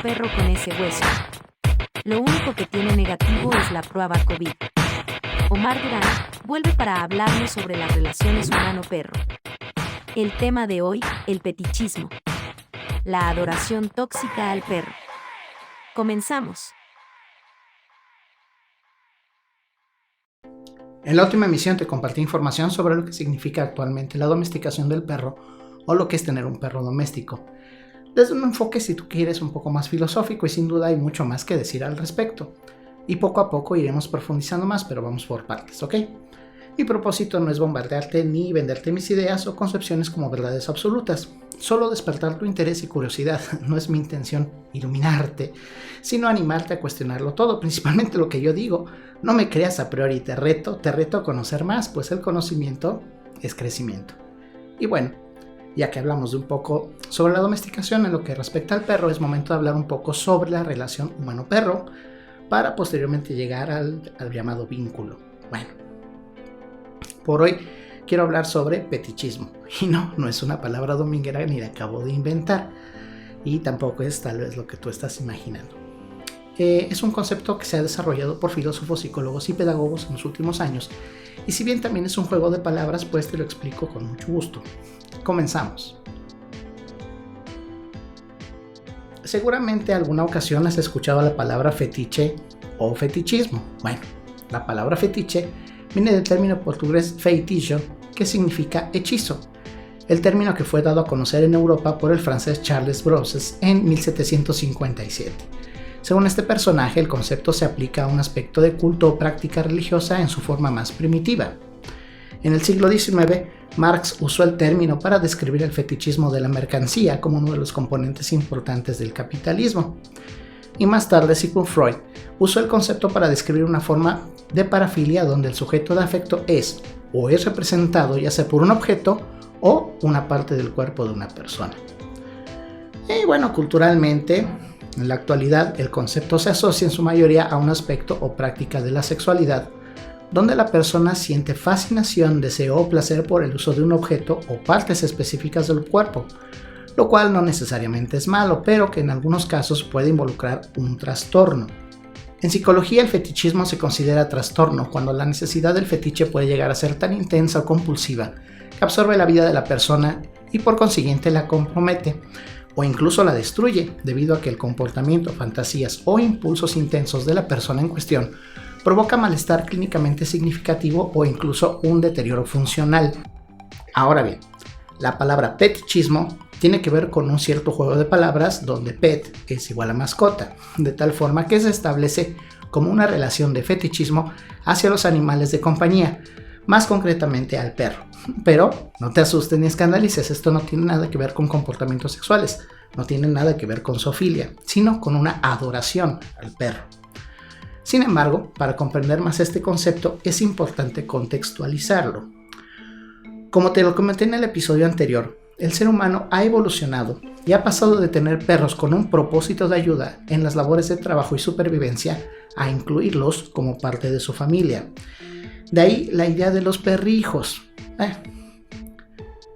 perro con ese hueso. Lo único que tiene negativo es la prueba COVID. Omar Durán vuelve para hablarnos sobre las relaciones humano-perro. El tema de hoy, el fetichismo. La adoración tóxica al perro. Comenzamos. En la última emisión te compartí información sobre lo que significa actualmente la domesticación del perro o lo que es tener un perro doméstico, desde un enfoque, si tú quieres, un poco más filosófico, y sin duda hay mucho más que decir al respecto. Y poco a poco iremos profundizando más, pero vamos por partes, ¿ok? Mi propósito no es bombardearte ni venderte mis ideas o concepciones como verdades absolutas, solo despertar tu interés y curiosidad. No es mi intención iluminarte, sino animarte a cuestionarlo todo, principalmente lo que yo digo. No me creas a priori, te reto a conocer más, pues el conocimiento es crecimiento. Y bueno, ya que hablamos de un poco sobre la domesticación en lo que respecta al perro, es momento de hablar un poco sobre la relación humano-perro para posteriormente llegar al llamado vínculo. Bueno, por hoy quiero hablar sobre fetichismo. Y no es una palabra dominguera ni la acabo de inventar. Y tampoco es tal vez lo que tú estás imaginando. Es un concepto que se ha desarrollado por filósofos, psicólogos y pedagogos en los últimos años. Y si bien también es un juego de palabras, pues te lo explico con mucho gusto. Comenzamos. Seguramente alguna ocasión has escuchado la palabra fetiche o fetichismo. Bueno, la palabra fetiche viene del término portugués feitiço, que significa hechizo. El término que fue dado a conocer en Europa por el francés Charles Brosses en 1757. Según este personaje, el concepto se aplica a un aspecto de culto o práctica religiosa en su forma más primitiva. En el siglo XIX, Marx usó el término para describir el fetichismo de la mercancía como uno de los componentes importantes del capitalismo. Y más tarde, Sigmund Freud usó el concepto para describir una forma de parafilia donde el sujeto de afecto es o es representado ya sea por un objeto o una parte del cuerpo de una persona. Y bueno, culturalmente, en la actualidad, el concepto se asocia en su mayoría a un aspecto o práctica de la sexualidad, donde la persona siente fascinación, deseo o placer por el uso de un objeto o partes específicas del cuerpo, lo cual no necesariamente es malo, pero que en algunos casos puede involucrar un trastorno. En psicología, el fetichismo se considera trastorno cuando la necesidad del fetiche puede llegar a ser tan intensa o compulsiva que absorbe la vida de la persona y por consiguiente la compromete o incluso la destruye, debido a que el comportamiento, fantasías o impulsos intensos de la persona en cuestión provoca malestar clínicamente significativo o incluso un deterioro funcional. Ahora bien, la palabra fetichismo tiene que ver con un cierto juego de palabras donde pet es igual a mascota, de tal forma que se establece como una relación de fetichismo hacia los animales de compañía, más concretamente al perro. Pero no te asustes ni escandalices, esto no tiene nada que ver con comportamientos sexuales, no tiene nada que ver con zoofilia, sino con una adoración al perro. Sin embargo, para comprender más este concepto es importante contextualizarlo. Como te lo comenté en el episodio anterior, el ser humano ha evolucionado y ha pasado de tener perros con un propósito de ayuda en las labores de trabajo y supervivencia a incluirlos como parte de su familia. De ahí la idea de los perrijos.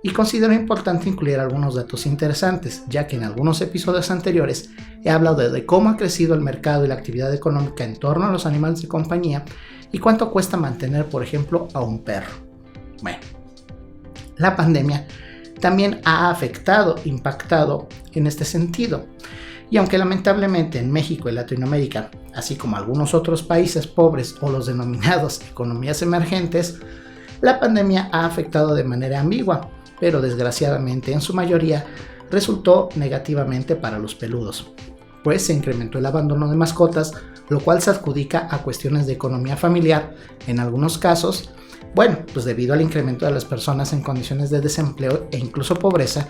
Y considero importante incluir algunos datos interesantes, ya que en algunos episodios anteriores he hablado de cómo ha crecido el mercado y la actividad económica en torno a los animales de compañía y cuánto cuesta mantener, por ejemplo, a un perro. Bueno, la pandemia también ha impactado en este sentido. Y aunque lamentablemente en México y Latinoamérica, así como algunos otros países pobres o los denominados economías emergentes, la pandemia ha afectado de manera ambigua, pero desgraciadamente en su mayoría resultó negativamente para los peludos, pues se incrementó el abandono de mascotas, lo cual se adjudica a cuestiones de economía familiar en algunos casos, pues debido al incremento de las personas en condiciones de desempleo e incluso pobreza,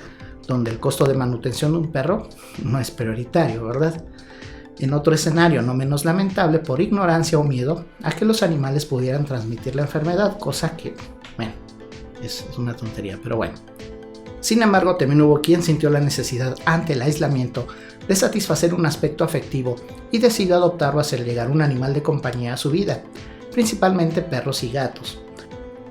donde el costo de manutención de un perro no es prioritario, ¿verdad? En otro escenario no menos lamentable, por ignorancia o miedo a que los animales pudieran transmitir la enfermedad, cosa que, es una tontería, pero bueno. Sin embargo, también hubo quien sintió la necesidad ante el aislamiento de satisfacer un aspecto afectivo y decidió adoptar o hacer llegar un animal de compañía a su vida, principalmente perros y gatos.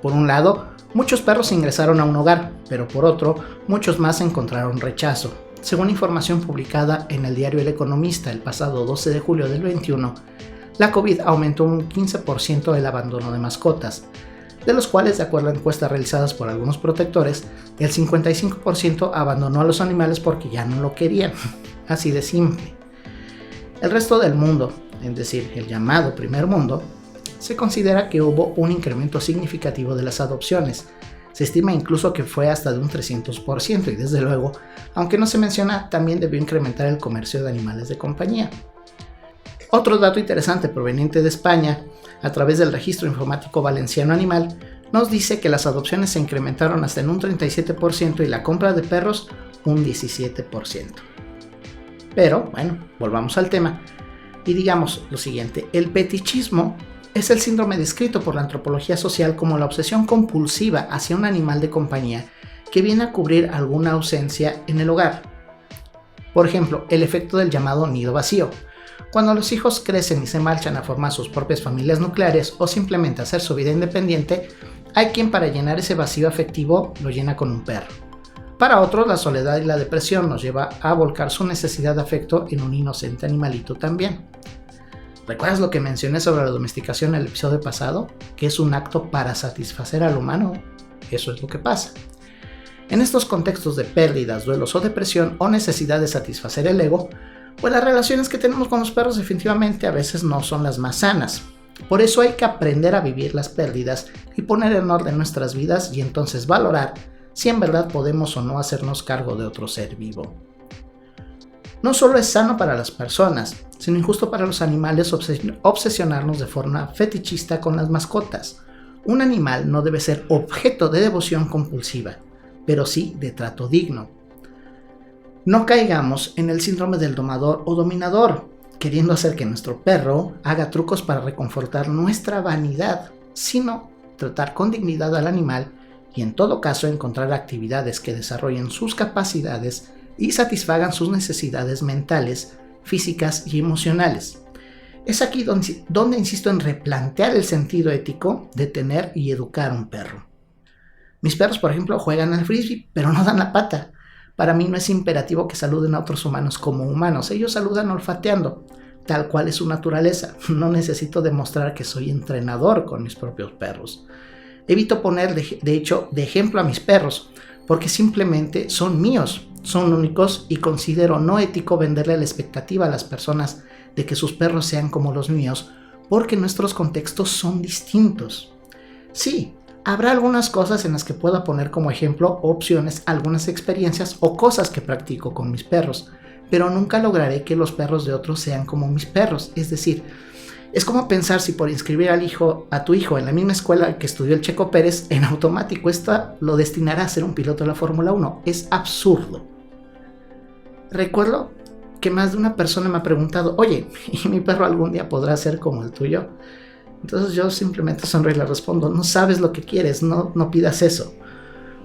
Por un lado, muchos perros ingresaron a un hogar, pero por otro, muchos más encontraron rechazo, según información publicada en el diario El Economista el pasado 12 de julio del 21, la COVID aumentó un 15% el abandono de mascotas, de los cuales, de acuerdo a encuestas realizadas por algunos protectores, el 55% abandonó a los animales porque ya no lo querían, así de simple. El resto del mundo, es decir, el llamado primer mundo, se considera que hubo un incremento significativo de las adopciones. Se estima incluso que fue hasta de un 300% y desde luego, aunque no se menciona, también debió incrementar el comercio de animales de compañía. Otro dato interesante proveniente de España, a través del Registro Informático Valenciano Animal, nos dice que las adopciones se incrementaron hasta en un 37% y la compra de perros un 17%. Pero, bueno, volvamos al tema y digamos lo siguiente: el fetichismo es el síndrome descrito por la antropología social como la obsesión compulsiva hacia un animal de compañía que viene a cubrir alguna ausencia en el hogar. Por ejemplo, el efecto del llamado nido vacío. Cuando los hijos crecen y se marchan a formar sus propias familias nucleares o simplemente a hacer su vida independiente, hay quien para llenar ese vacío afectivo lo llena con un perro. Para otros, la soledad y la depresión nos lleva a volcar su necesidad de afecto en un inocente animalito también. ¿Recuerdas lo que mencioné sobre la domesticación en el episodio pasado? Que es un acto para satisfacer al humano. Eso es lo que pasa. En estos contextos de pérdidas, duelos o depresión o necesidad de satisfacer el ego, pues las relaciones que tenemos con los perros definitivamente a veces no son las más sanas. Por eso hay que aprender a vivir las pérdidas y poner en orden nuestras vidas y entonces valorar si en verdad podemos o no hacernos cargo de otro ser vivo. No solo es sano para las personas, sino injusto para los animales obsesionarnos de forma fetichista con las mascotas. Un animal no debe ser objeto de devoción compulsiva, pero sí de trato digno. No caigamos en el síndrome del domador o dominador, queriendo hacer que nuestro perro haga trucos para reconfortar nuestra vanidad, sino tratar con dignidad al animal y en todo caso encontrar actividades que desarrollen sus capacidades y satisfagan sus necesidades mentales, físicas y emocionales. Es aquí donde insisto en replantear el sentido ético de tener y educar un perro. Mis perros, por ejemplo, juegan al frisbee, pero no dan la pata. Para mí no es imperativo que saluden a otros humanos como humanos, ellos saludan olfateando, tal cual es su naturaleza. No necesito demostrar que soy entrenador con mis propios perros. Evito poner de ejemplo a mis perros, porque simplemente son míos, son únicos y considero no ético venderle la expectativa a las personas de que sus perros sean como los míos, porque nuestros contextos son distintos. Sí, habrá algunas cosas en las que pueda poner como ejemplo opciones, algunas experiencias o cosas que practico con mis perros, pero nunca lograré que los perros de otros sean como mis perros. Es decir, es como pensar si por inscribir a tu hijo en la misma escuela que estudió el Checo Pérez, en automático lo destinará a ser un piloto de la Fórmula 1. Es absurdo. Recuerdo que más de una persona me ha preguntado: oye, ¿y mi perro algún día podrá ser como el tuyo? Entonces yo simplemente sonrío y le respondo: no sabes lo que quieres, no pidas eso.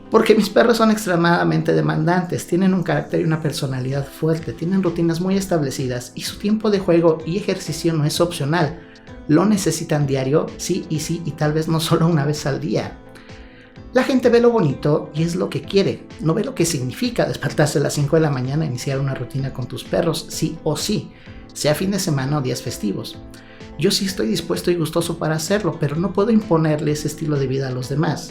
Porque mis perros son extremadamente demandantes, tienen un carácter y una personalidad fuerte, tienen rutinas muy establecidas y su tiempo de juego y ejercicio no es opcional. Lo necesitan diario, sí y tal vez no solo una vez al día. La gente ve lo bonito y es lo que quiere, no ve lo que significa despertarse a las 5 de la mañana e iniciar una rutina con tus perros, sí o sí, sea fin de semana o días festivos. Yo sí estoy dispuesto y gustoso para hacerlo, pero no puedo imponerle ese estilo de vida a los demás.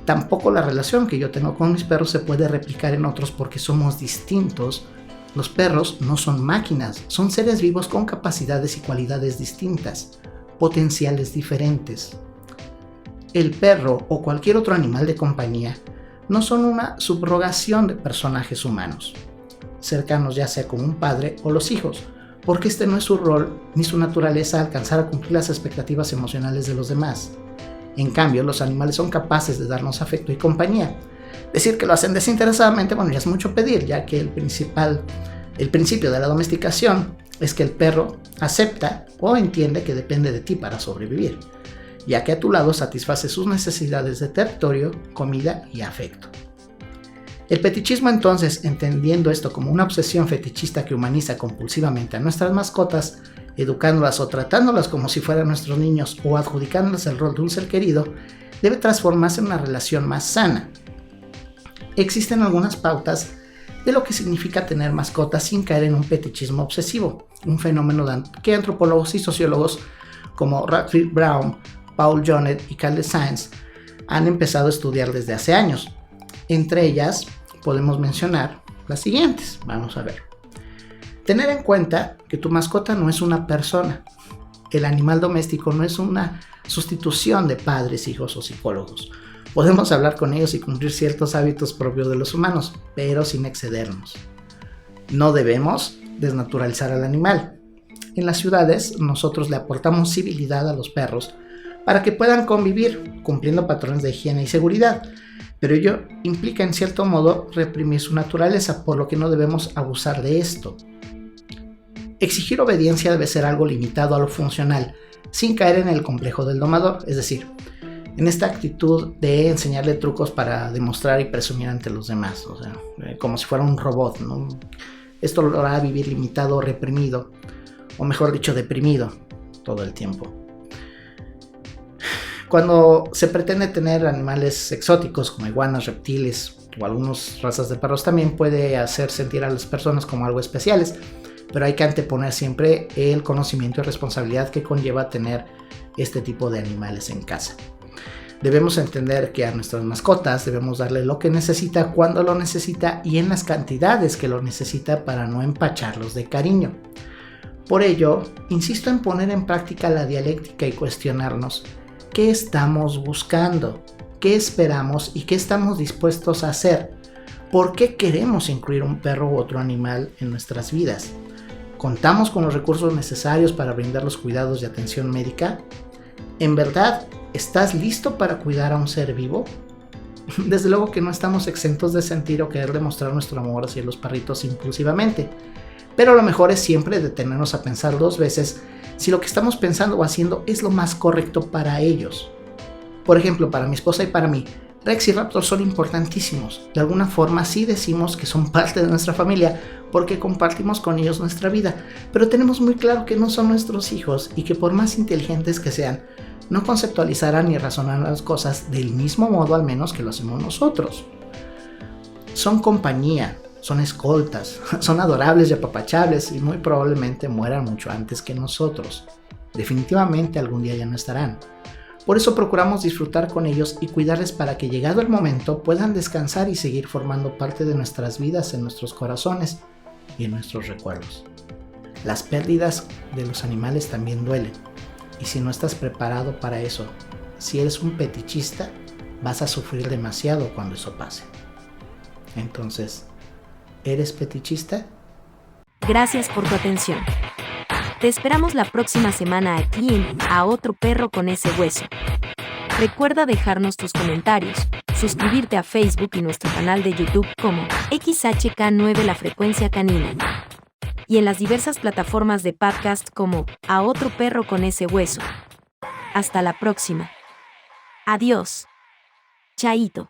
Tampoco la relación que yo tengo con mis perros se puede replicar en otros porque somos distintos. Los perros no son máquinas, son seres vivos con capacidades y cualidades distintas, potenciales diferentes. El perro o cualquier otro animal de compañía no son una subrogación de personajes humanos, cercanos ya sea como un padre o los hijos, porque este no es su rol ni su naturaleza alcanzar a cumplir las expectativas emocionales de los demás. En cambio, los animales son capaces de darnos afecto y compañía. Decir que lo hacen desinteresadamente, bueno, ya es mucho pedir, ya que el principio de la domesticación es que el perro acepta o entiende que depende de ti para sobrevivir, ya que a tu lado satisface sus necesidades de territorio, comida y afecto. El fetichismo, entonces, entendiendo esto como una obsesión fetichista que humaniza compulsivamente a nuestras mascotas, educándolas o tratándolas como si fueran nuestros niños o adjudicándoles el rol de un ser querido, debe transformarse en una relación más sana. Existen algunas pautas de lo que significa tener mascotas sin caer en un fetichismo obsesivo, un fenómeno que antropólogos y sociólogos como Radcliffe Brown, Paul Jonet y Carl Sainz han empezado a estudiar desde hace años. Entre ellas podemos mencionar las siguientes. Vamos a ver. Tener en cuenta que tu mascota no es una persona. El animal doméstico no es una sustitución de padres, hijos o psicólogos. Podemos hablar con ellos y cumplir ciertos hábitos propios de los humanos, pero sin excedernos. No debemos desnaturalizar al animal. En las ciudades, nosotros le aportamos civilidad a los perros para que puedan convivir, cumpliendo patrones de higiene y seguridad, pero ello implica en cierto modo reprimir su naturaleza, por lo que no debemos abusar de esto. Exigir obediencia debe ser algo limitado a lo funcional, sin caer en el complejo del domador, es decir, en esta actitud de enseñarle trucos para demostrar y presumir ante los demás, o sea, como si fuera un robot, ¿no? Esto lo hará vivir limitado, reprimido, o mejor dicho, deprimido todo el tiempo. Cuando se pretende tener animales exóticos como iguanas, reptiles o algunas razas de perros, también puede hacer sentir a las personas como algo especiales, pero hay que anteponer siempre el conocimiento y responsabilidad que conlleva tener este tipo de animales en casa. Debemos entender que a nuestras mascotas debemos darle lo que necesita cuando lo necesita y en las cantidades que lo necesita para no empacharlos de cariño. Por ello, insisto en poner en práctica la dialéctica y cuestionarnos qué estamos buscando, qué esperamos y qué estamos dispuestos a hacer. ¿Por qué queremos incluir un perro u otro animal en nuestras vidas? ¿Contamos con los recursos necesarios para brindar los cuidados y atención médica? ¿En verdad estás listo para cuidar a un ser vivo? Desde luego que no estamos exentos de sentir o querer demostrar nuestro amor hacia los perritos impulsivamente, pero lo mejor es siempre detenernos a pensar 2 veces si lo que estamos pensando o haciendo es lo más correcto para ellos. Por ejemplo, para mi esposa y para mí, Rex y Raptor son importantísimos. De alguna forma sí decimos que son parte de nuestra familia porque compartimos con ellos nuestra vida, pero tenemos muy claro que no son nuestros hijos y que por más inteligentes que sean, no conceptualizarán ni razonarán las cosas del mismo modo al menos que lo hacemos nosotros. Son compañía, son escoltas, son adorables y apapachables y muy probablemente mueran mucho antes que nosotros. Definitivamente algún día ya no estarán. Por eso procuramos disfrutar con ellos y cuidarles para que llegado el momento puedan descansar y seguir formando parte de nuestras vidas en nuestros corazones y en nuestros recuerdos. Las pérdidas de los animales también duelen. Y si no estás preparado para eso, si eres un fetichista, vas a sufrir demasiado cuando eso pase. Entonces, ¿eres fetichista? Gracias por tu atención. Te esperamos la próxima semana aquí en A Otro Perro con Ese Hueso. Recuerda dejarnos tus comentarios, suscribirte a Facebook y nuestro canal de YouTube como XHK9 La Frecuencia Canina. Y en las diversas plataformas de podcast como A Otro Perro con Ese Hueso. Hasta la próxima. Adiós. Chaito.